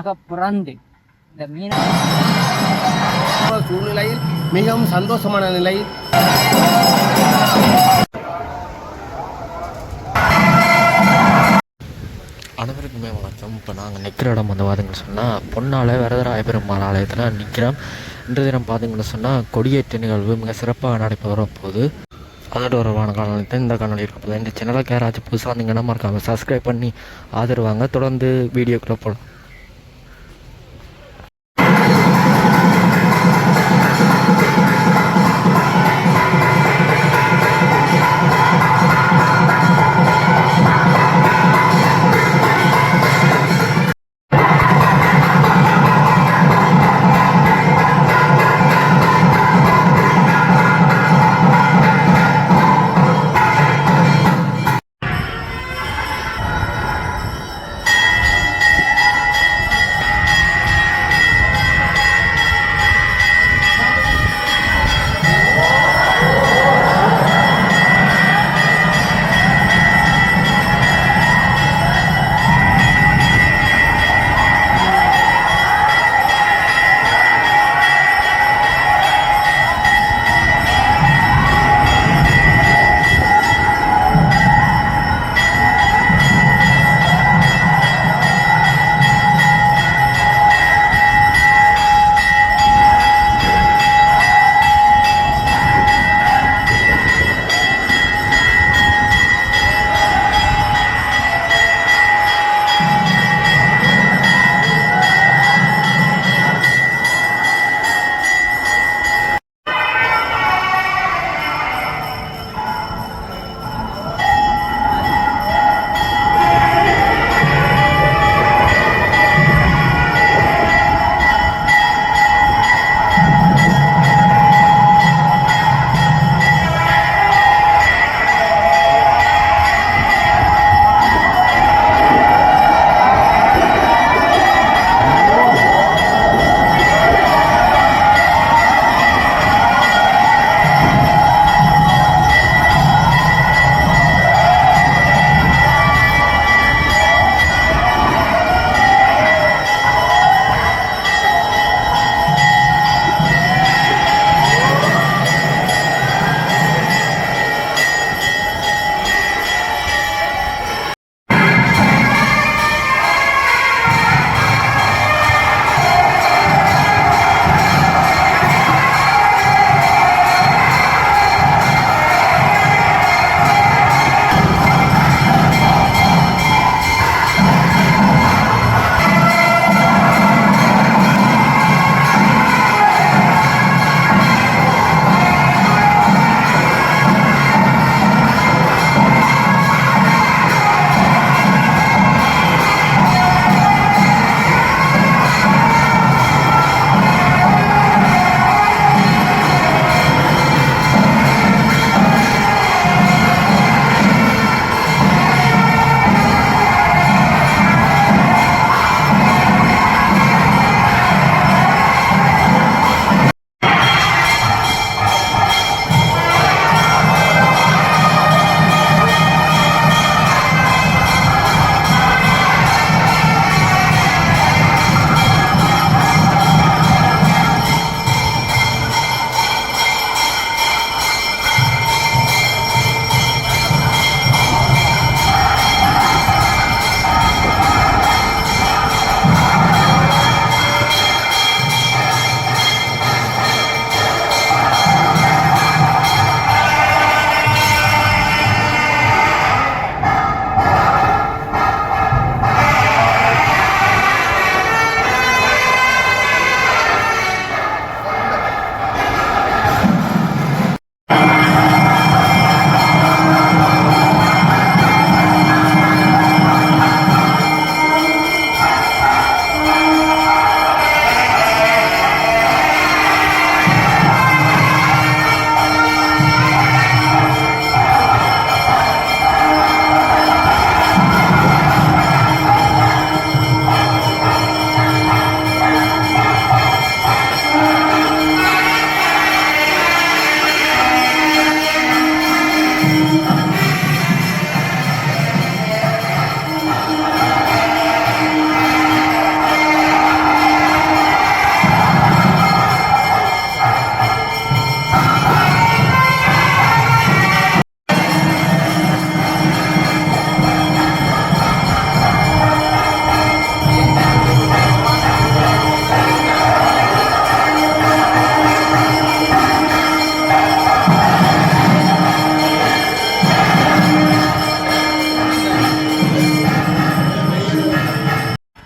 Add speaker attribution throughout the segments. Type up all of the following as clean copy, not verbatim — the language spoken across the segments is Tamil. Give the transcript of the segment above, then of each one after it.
Speaker 1: ஆக பிறந்து இந்த மீன
Speaker 2: சூழ்நிலையில் மிகவும் சந்தோஷமான நிலையில்
Speaker 3: அனைவருக்குமே வணக்கம். இப்போ நாங்கள் நிற்கிற இடம் வந்து பார்த்திங்கன்னு சொன்னால் பொன்னாலை வரதராய பெருமாள் ஆலயத்தில் நிற்கிறோம். இன்றைய தினம் பார்த்திங்கன்னு சொன்னால் கொடியேற்ற நிகழ்வு மிக சிறப்பாக நடைபெற போகுது. அதோட ஒரு காணொலி தான் இந்த காணொலி இருக்க போகுது. இந்த சேனலுக்கு யாராச்சும் புதுசாக வந்தீங்கன்னா மறக்காமல் சப்ஸ்கிரைப் பண்ணி ஆதரவாங்க. தொடர்ந்து வீடியோக்குள்ளே போகலாம்.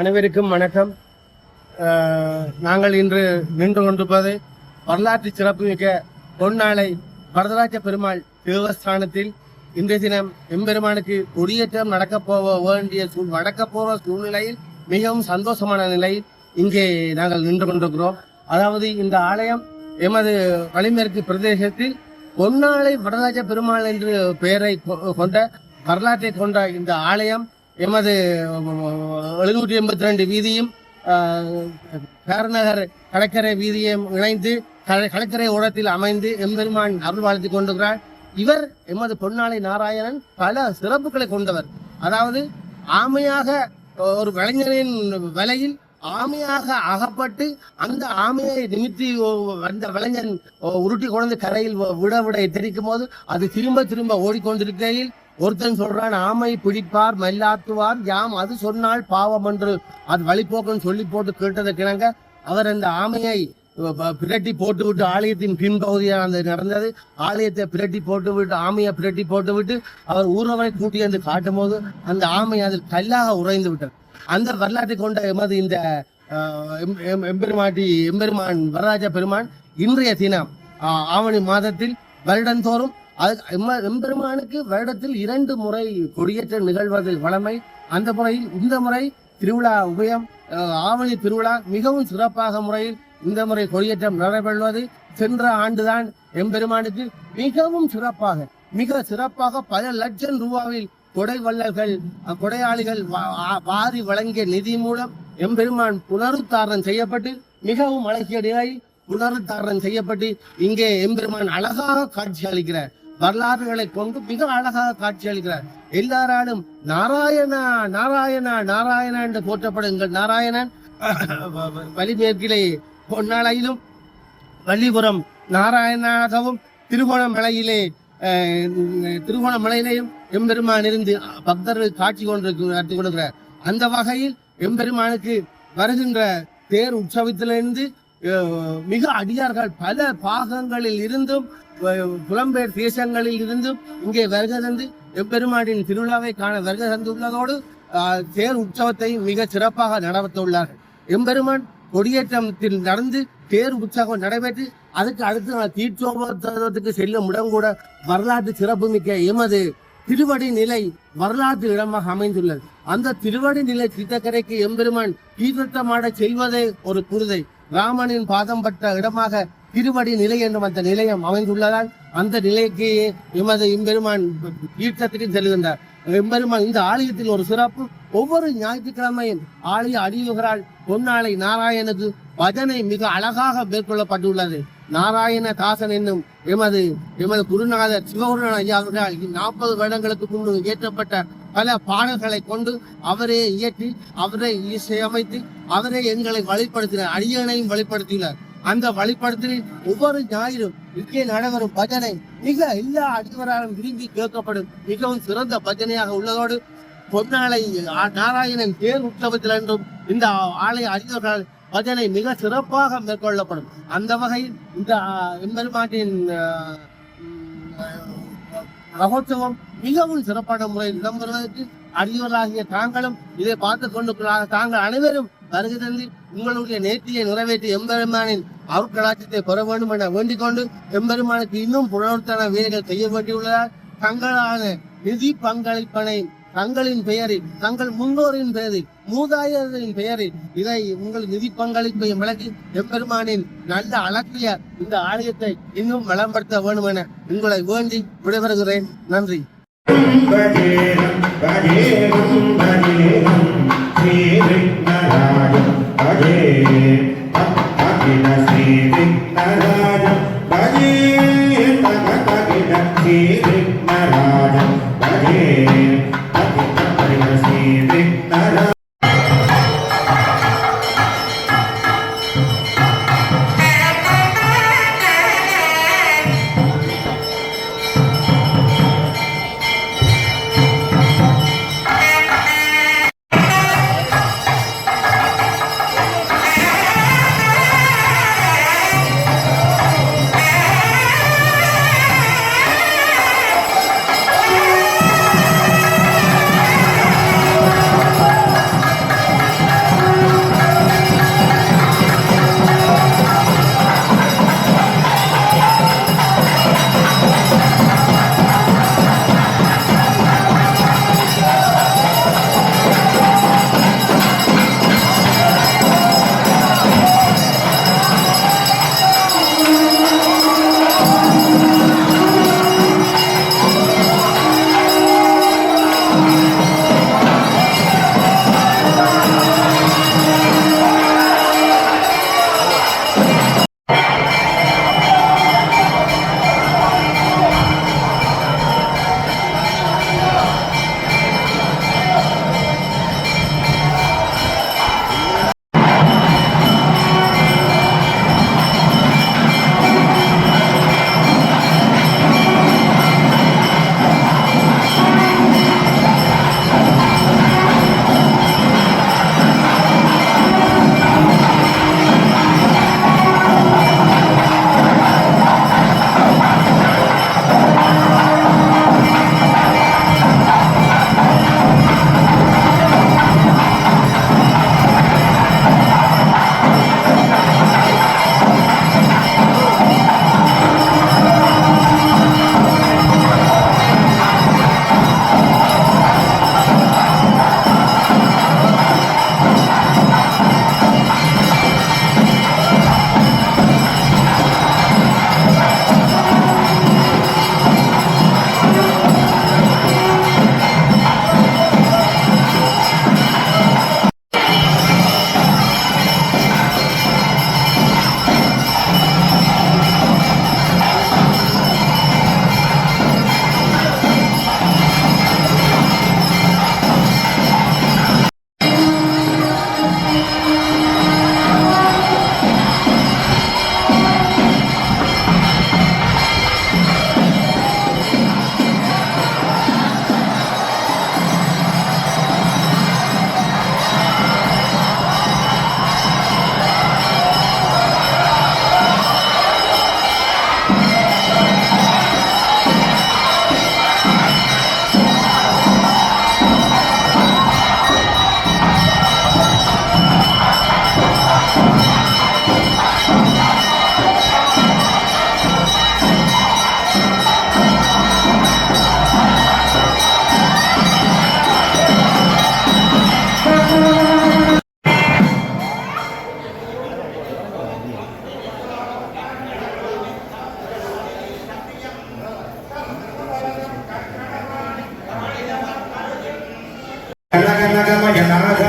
Speaker 2: அனைவருக்கும் வணக்கம். நாங்கள் இன்று நின்று கொண்டிருப்பது வரலாற்று சிறப்புமிக்க பொன்னாலை வரதராஜ பெருமாள் தேவஸ்தானத்தில் இன்றைய தினம் எம்பெருமானுக்கு கொடியேற்றம் நடக்கப்போற சூழ்நிலையில் மிகவும் சந்தோஷமான நிலையில் இங்கே நாங்கள் நின்று கொண்டிருக்கிறோம். அதாவது இந்த ஆலயம் எமது வலிமேற்கு பிரதேசத்தில் பொன்னாலை வரதராஜ பெருமாள் என்று பெயரை கொண்ட வரலாற்றை கொண்ட இந்த ஆலயம் எமது 782 வீதியும் பேரநகர் கடற்கரை வீதியும் இணைந்து கடற்கரை ஓரத்தில் அமைந்து எம்பெருமான் அருள் வாழ்த்தி கொண்டிருக்கிறார். இவர் எமது பொன்னாலை நாராயணன் பல சிறப்புகளை கொண்டவர். அதாவது ஆமையாக ஒரு கலைஞரின் விலையில் ஆமையாக அகப்பட்டு அந்த ஆமையை நிமித்தி அந்த விளைஞன் உருட்டி கொண்டு கரையில் விட தெரிக்கும் போது அது திரும்ப ஓடிக்கொண்டிருக்கையில் ஒருத்தன் சொல்றான், ஆமை பிடிப்பார் மல்லாத்துவார் யாம் அது சொன்னால் பாவம் என்று அது வழிபோக்குன்னு சொல்லி போட்டு கேட்டதை கிணங்க அவர் அந்த ஆமையை பிரட்டி போட்டுவிட்டு ஆலயத்தின் பின்பகுதியாக நடந்தது. ஆலயத்தை பிரட்டி போட்டுவிட்டு ஆமையை பிரட்டி போட்டுவிட்டு அவர் ஊரவரை கூட்டி வந்து காட்டும் போது அந்த ஆமை அதில் கல்லாக உறைந்து விட்டது. அந்த வரலாற்றை கொண்ட எமது இந்த எம்பெருமான் வரராஜ பெருமான் இன்றைய தினம் ஆவணி மாதத்தில் வருடந்தோறும் எம்பெருமானுக்கு வருடத்தில் 2 முறை கொடியேற்ற நிகழ்வது வழமை. அந்த முறையில் இந்த முறை திருவிழா உபயம் ஆவணி திருவிழா மிகவும் சிறப்பாக முறையில் இந்த முறை கொடியேற்றம் நடைபெறுவது. சென்ற ஆண்டுதான் எம்பெருமானுக்கு மிக சிறப்பாக பல லட்சம் ரூபாவில் கொடை வள்ளல்கள் கொடையாளிகள் வாரி வழங்கிய நிதி மூலம் எம்பெருமான் புனருத்தாரணம் செய்யப்பட்டு மிகவும் அழகிய நிலையில் புனருத்தாரணம் செய்யப்பட்டு இங்கே எம்பெருமான் அழகாக காட்சி அளிக்கிறார். வரலாறுகளை கொண்டு மிக அழகாக காட்சி அளிக்கிறார். எல்லாராலும் நாராயணா நாராயணா நாராயணா என்று போற்றப்படுங்கள். நாராயணன் வலிமேற்கிலே பொன்னாலையிலும் வள்ளிபுரம் நாராயணாகவும் திருகோணமலையிலேயும் எம்பெருமான் இருந்து பக்தர்கள் காட்சி கொண்டிருக்கிறார். அந்த வகையில் எம்பெருமானுக்கு வருகின்ற தேர் உற்சவத்திலிருந்து மிக அடியார்கள் பல பாகங்களில் இருந்தும் புலம்பெயர் தேசங்களில் இருந்தும் இங்கே வருகை தந்து எம்பெருமானின் திருவிழாவை காண வருகை தந்துள்ளதோடு தேர் உற்சவத்தை மிக சிறப்பாக நடத்த உள்ளார்கள். எம்பெருமான் கொடியேற்றத்தில் நடந்து தேர் உற்சவம் நடைபெற்று அதுக்கு அடுத்து தீர்த்தோபத்துக்கு செல்லும் இடம் கூட வரலாற்று சிறப்புமிக்க எமது திருவடி நிலை வரலாற்று இடமாக அமைந்துள்ளது. அந்த திருவடி நிலை தீர்த்தக்கரைக்கு எம்பெருமான் தீர்த்தமாட செல்வதே ஒரு குருதை. ராமனின் பாதம் பட்ட இடமாக திருவடி நிலை என்றும் அந்த நிலையம் அமைந்துள்ளதால் அந்த நிலைக்கு எமது எம்பெருமான் தீர்த்தத்துக்கு செல்கின்றார். எம்பெருமான் இந்த ஆலயத்தில் ஒரு சிறப்பு, ஒவ்வொரு ஞாயிற்றுக்கிழமையும் ஆலய அடியுகிறால் பொன்னாலை நாராயணுக்கு பஜனை மிக அழகாக மேற்கொள்ளப்பட்டுள்ளது. நாராயண தாசன் என்னும் எமது குருநாதர் சிவகுருநாதர் ஐயா அவர்கள் 40 வருடங்களுக்கு முன்பு இயற்றப்பட்ட பல பாடல்களை கொண்டு அவரே இயற்றி அவரே இசையமைத்து அவரே எங்களை வழிபடுத்தினார். அடியனையும் வழிபடுத்தினார். அந்த வழிபடுத்தி ஒவ்வொரு ஞாயிறும் இங்கே நடைபெறும் பஜனை மிக எல்லா அடிவராலும் விரும்பி கேட்கப்படும் மிகவும் சிறந்த பஜனையாக உள்ளதோடு பொன்னாலை நாராயணன் தேர் உற்சவத்தில் என்றும் இந்த ஆலய அறிஞர்கள் பஜனை மிக சிறப்பாக மேற்கொள்ளப்படும். அந்த வகையில் இந்த எம்பெருமாட்டின் மகோத்சவம் மிகவும் சிறப்பான முறையில் இடம்பெறுவதற்கு அறிஞர்களாகிய தாங்களும் இதை பார்த்து கொண்டு தாங்கள் அனைவரும் வருகை தந்து உங்களுடைய நேர்த்தியை நிறைவேற்றி எம்பெருமானின் அருட்கடாட்சத்தை பெற வேண்டும் என வேண்டிக் கொண்டு எம்பெருமானுக்கு இன்னும் புனருத்தான வேலைகள் செய்ய வேண்டியுள்ளதால் தங்களான நிதி பங்களிப்பனை தங்களின் பெயரில் தங்கள் முன்னோரின் பெயரில் மூதாதையரின் பெயரில் இதை உங்கள் நிதி பங்களிப்பை விளக்கி எம்பெருமானின் நல்ல அழகிய இந்த ஆலயத்தை இன்னும் வளம்படுத்த வேண்டும் என உங்களை வேண்டி விடைபெறுகிறேன். நன்றி.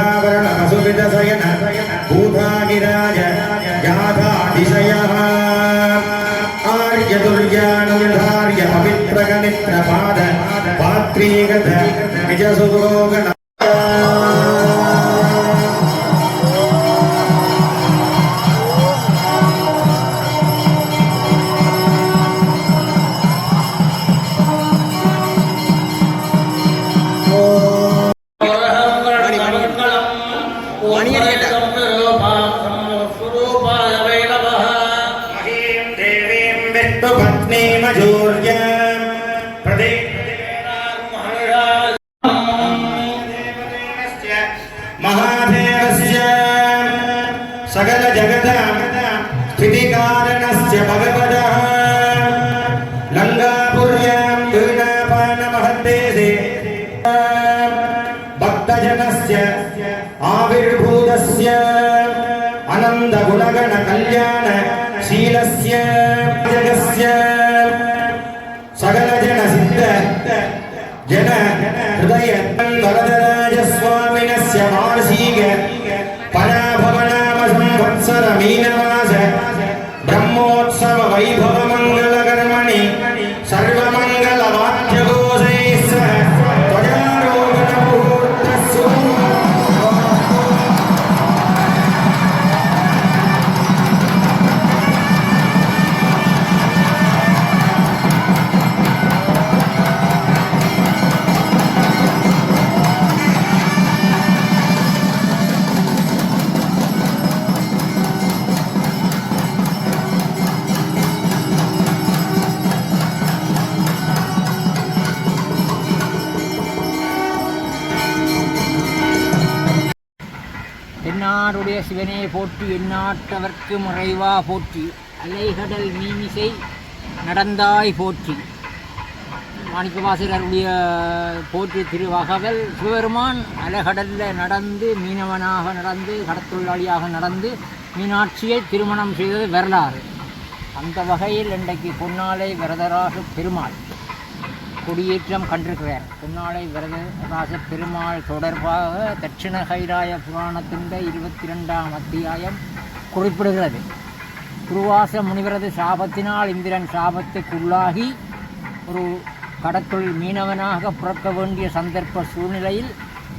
Speaker 4: रत्नाभरणमसुविदशयन भूतागिराज याथातिशयः आर्यदुर्यानुधार्य पवित्रगनित्रपाद पात्रीगत निजसुगोगण महादेवस्य सकल जगत स्थितिकारणस्य भगवतः लङ्कापुर्यां वीणापानमहद्देशे भक्तजनस्य आविर्भूतस्य अनन्तगुणगण कल्याणशीलस्य जगस्य सकल जनसिद्ध जन हृदय वरदराजस्वामिनस्य वार्षिक पराभवनाम संवत्सर मीनमास ब्रह्मोत्सव वैभव मंगलकर्मणि सर्वमंगल वाद्यघोषैः सह ध्वजारोहण मुहूर्तस्य
Speaker 1: என்னாருடைய சிவனே போற்றி எந்நாட்டவர்க்கு முறைவா போற்றி அலைகடல் மீமிசை நடந்தாய் போற்றி மாணிக்கவாசகருடைய போற்றி திருவகவல் சிவபெருமான் அலைகடலில் நடந்து மீனவனாக நடந்து கடத்தொழிலாளியாக நடந்து மீனாட்சியை திருமணம் செய்தது வரலாறு. அந்த வகையில் இன்றைக்கு பொன்னாலை வரதராஜ பெருமாள் கொடியேற்றம் கண்டிருக்கிறார். பொன்னாலை வரதராஜ பெருமாள் தொடர்பாக தட்சிண கைலாய புராணத்தின் 22ஆம் அத்தியாயம் குறிப்பிடுகிறது. துருவாச முனிவரது சாபத்தினால் இந்திரன் சாபத்துக்குள்ளாகி ஒரு கடத்தொழில் மீனவனாக பிறக்க வேண்டிய சந்தர்ப்ப சூழ்நிலையில்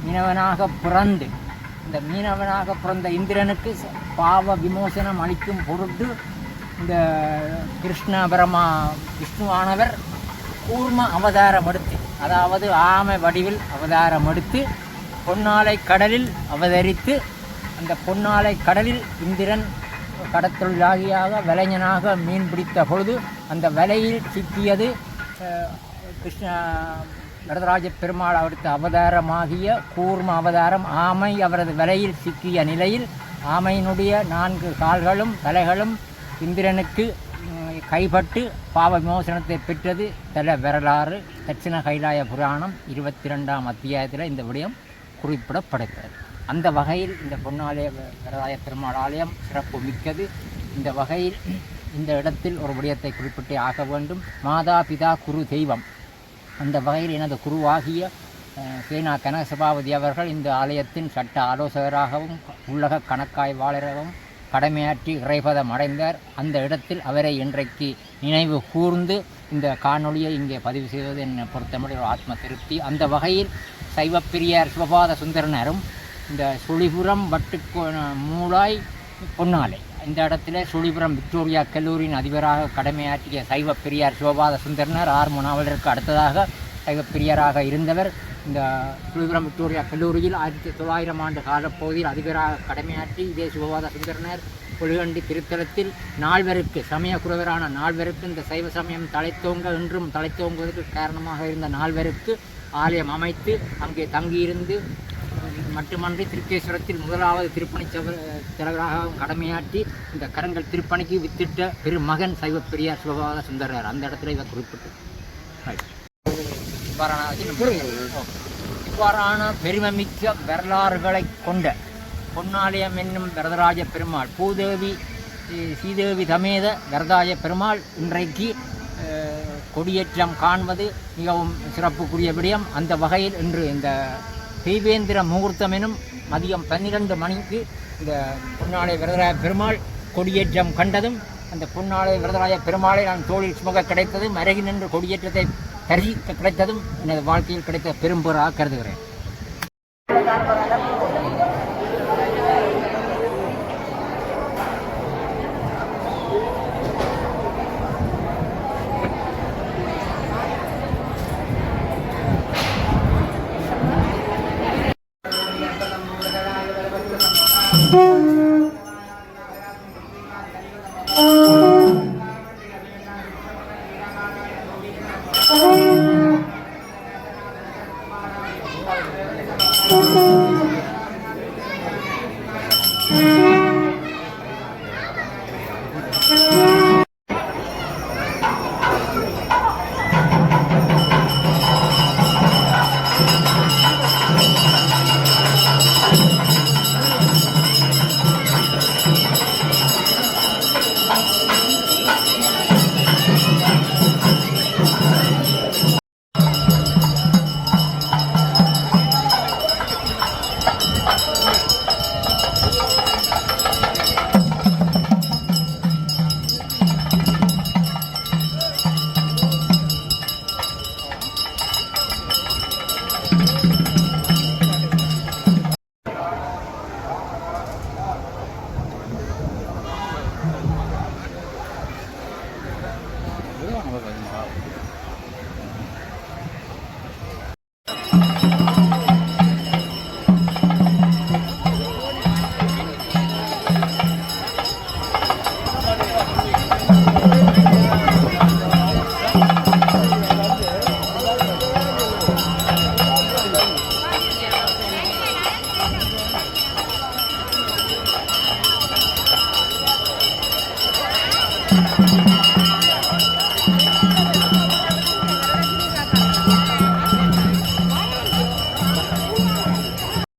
Speaker 1: மீனவனாக பிறந்து இந்த மீனவனாக பிறந்த இந்திரனுக்கு பாவ விமோசனம் அளிக்கும் பொருட்டு இந்த கிருஷ்ண பரமா விஷ்ணுவானவர் கூர்ம அவதாரம் எடுத்து, அதாவது ஆமை வடிவில் அவதாரம் எடுத்து பொன்னாலை கடலில் அவதரித்து அந்த பொன்னாலை கடலில் இந்திரன் கடத்தொழிலாளியாக வலைஞனாக மீன் பிடித்த பொழுது அந்த வலையில் சிக்கியது கிருஷ்ண வரதராஜ பெருமாள் அடுத்த அவதாரமாகிய கூர்ம அவதாரம் ஆமை. அவரது வலையில் சிக்கிய நிலையில் ஆமையினுடைய 4 கால்களும் தலைகளும் இந்திரனுக்கு கைப்பட்டு பாவ விமோசனத்தை பெற்றது தல வரலாறு. தட்சிண கைலாய புராணம் 22ஆம் அத்தியாயத்தில் இந்த விடயம் குறிப்பிடப்படுகிறது. அந்த வகையில் இந்த பொன்னாலய வரதாய பெருமாள் ஆலயம் சிறப்பு மிக்கது. இந்த வகையில் இந்த இடத்தில் ஒரு விடயத்தை குறிப்பிட்டே ஆக வேண்டும். மாதா பிதா குரு தெய்வம். அந்த வகையில் எனது குருவாகிய சேனா கனகசபாபதி அவர்கள் இந்த ஆலயத்தின் சட்ட ஆலோசகராகவும் உள்ளக கணக்காய்வாளராகவும் கடமையாற்றி இறைபதம் அடைந்தார். அந்த இடத்தில் அவரை இன்றைக்கு நினைவு கூர்ந்து இந்த காணொளியை இங்கே பதிவு செய்வது என்னை பொறுத்தமொழி ஒரு ஆத்ம திருப்தி. அந்த வகையில் சைவப்பிரியார் சிவபாத சுந்தரனரும் இந்த சுழிபுரம் வட்டுக்கோ மூளாய் பொன்னாலை இந்த இடத்துல சுழிபுரம் விக்டோரியா கல்லூரியின் அதிபராக கடமையாற்றிய சைவப்பிரியார் சிவபாத சுந்தரனர் ஆர் முனாவலருக்கு அடுத்ததாக சைவப்பிரியராக இருந்தவர். இந்த சுழிபுரம் விக்டோரியா கல்லூரியில் 1900 ஆண்டு காலப்பகுதியில் அதிபராக கடமையாற்றி இதே சிவபாத சுந்தரனர் கொள்கண்டி திருத்தலத்தில் 4 சமய குறவரான 4 இந்த சைவ சமயம் தலைத்தோங்க என்றும் தலைத்தோங்குவதற்கு காரணமாக இருந்த 4 ஆலயம் அமைத்து அங்கே தங்கியிருந்து மட்டுமன்றி திருக்கேஸ்வரத்தில் 1வது திருப்பணி தலைவராக கடமையாற்றி இந்த கரங்கள் திருப்பணிக்கு வித்திட்ட பெருமகன் சைவப்பிரியார் சிவபாத சுந்தரர். அந்த இடத்துல இவர் குறிப்பிட்டு இவ்வாறான பெருமைமிக்க வரலாறுகளை கொண்ட பொன்னாலயம் என்னும் வரதராஜ பெருமாள் பூதேவி ஸ்ரீதேவி சமேத வரதராஜ பெருமாள் இன்றைக்கு கொடியேற்றம் காண்பது மிகவும் சிறப்புக்குரிய விடயம். அந்த வகையில் இன்று இந்த தீபேந்திர முகூர்த்தம் எனும் மதியம் 12 மணிக்கு இந்த பொன்னாலை வரதராய பெருமாள் கொடியேற்றம் கண்டதும் அந்த பொன்னாலை வரதராய பெருமாளை நான் தோளில் சுமக்க கிடைத்ததும் அருகில் நின்று கொடியேற்றத்தை தரிசிக்க கிடைத்ததும் எனது வாழ்க்கையில் கிடைத்த பெரும்பொருளாக கருதுகிறேன்.
Speaker 5: Thank you.